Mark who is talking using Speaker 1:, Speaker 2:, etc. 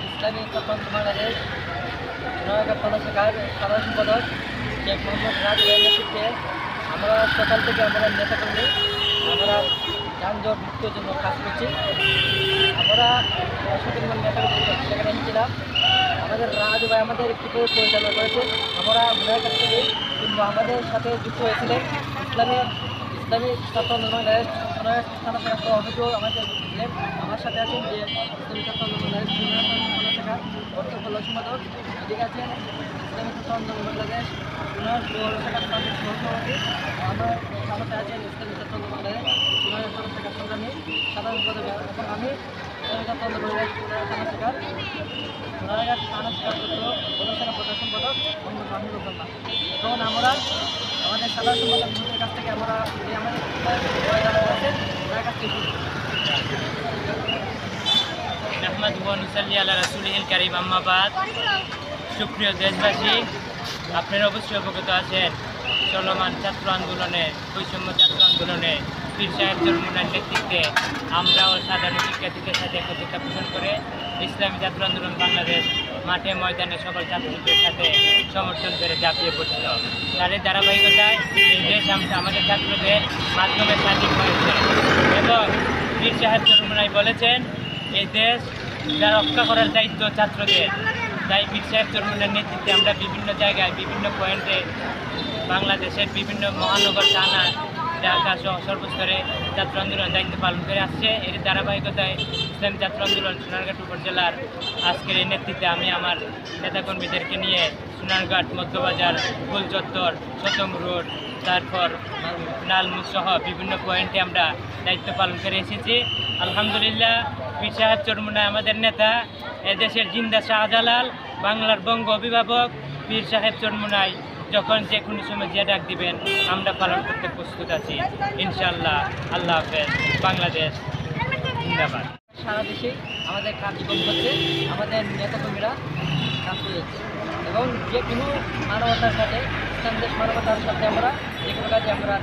Speaker 1: ইসলামী ছাত্র বাংলাদেশ সোনারগাঁ থানা শাখার সাধারণ সম্পাদক শেখ মোহাম্মদ রাজের নেতৃত্বে আমরা সকাল থেকে আমরা নেতাকর্মী আমরা যানজট মুক্তের জন্য কাজ করছি। আমরা সকল নেতাকর্মী সেখানে এসেছিলাম। আমাদের রাজু ভাই আমাদের কীভাবে পরিচালনা করেছেন, আমরা ওনার কাছ থেকে কিংবা আমাদের সাথে যুক্ত হয়েছিলেন ইসলামী ছাত্র বাংলাদেশ সোনারগাঁ থানা শাখার সভাপতি আমাদের ছিলেন। আমার সাথে আছেন যে ইসলামী ছাত্র বাংলাদেশ থানা শাখার বর্তমান সম্পাদক, এদিকে আছেন ইসলামী ছাত্র বাংলাদেশ সোনার পৌর শাখার সভাপতি, আমার সাথে আছেন ইসলামী ছাত্র বাংলাদেশ সোনার থানা শাখার সংগ্রামী সাধারণ সম্পাদক এবং আমি ইসলামী ছাত্র বাংলাদেশ থানা শাখার সোনারগাঁ থানা শাখার প্রধান প্রধান সম্পাদক মোহাম্মদ রাহুল রহমান। তখন আমরা আমাদের সাধারণ সম্পাদক মুহূর্তের কাছ থেকে আমরা আমাদের আছেন তার কাছ থেকে
Speaker 2: রাসূলিল কারীম আম্মা বাদ। সুপ্রিয় দেশবাসী, আপনারা অবশ্যই অবগত আছেন চলমান ছাত্র আন্দোলনে বৈষম্য ছাত্র আন্দোলনে পীর সাহেব চরমুনার নেতৃত্বে আমরাও সাধারণ শিক্ষার্থীদের সাথে একত্রিত পোষণ করে ইসলামী ছাত্র আন্দোলন বাংলাদেশ মাঠে ময়দানে সকল ছাত্রদের সাথে সমর্থন করে ঝাঁপিয়ে পড়ছিল। তার ধারাবাহিকতায় এই দেশ আমাদের ছাত্রদের মাধ্যমে স্বাধীন হয়েছে এবং পীর সাহেব চরমুনাই বলেছেন এই দেশ যা রক্ষা করার দায়িত্ব ছাত্রদের। তাই পীর সাহেব চরমুনার নেতৃত্বে আমরা বিভিন্ন জায়গায় বিভিন্ন পয়েন্টে বাংলাদেশের বিভিন্ন মহানগর থানা ঢাকা সহ সর্বস্তরে ছাত্র আন্দোলনের দায়িত্ব পালন করে আসছে। এর ধারাবাহিকতায় ইসলামী ছাত্র আন্দোলন সোনারঘাট উপজেলার আজকের এই নেতৃত্বে আমি আমার নেতাকর্মীদেরকে নিয়ে সোনারঘাট মধ্যবাজার ফুল চত্বর সতম রোড তারপর নালমুখ সহ বিভিন্ন পয়েন্টে আমরা দায়িত্ব পালন করে এসেছি। আলহামদুলিল্লাহ, পীর সাহেব চরমুনাই আমাদের নেতা, এদেশের জিন্দা শাহজালাল, বাংলার বঙ্গ অভিভাবক পীর সাহেব চরমুনাই যখন যে কোনো সময় যে ডাক দিবেন আমরা পালন করতে প্রস্তুত আছি ইনশাআল্লাহ। আল্লাহ হাফেজ। বাংলাদেশ জিন্দাবাদ।
Speaker 1: সারা দেশে আমাদের কার্যক্রম হচ্ছে, আমাদের নেতাকর্মীরা কাজ করে যাচ্ছে এবং যে কোনো মানবতার সাথে ইসলাম দেশ মানবতার সাথে আমরা যে কোনো কাজে আমরা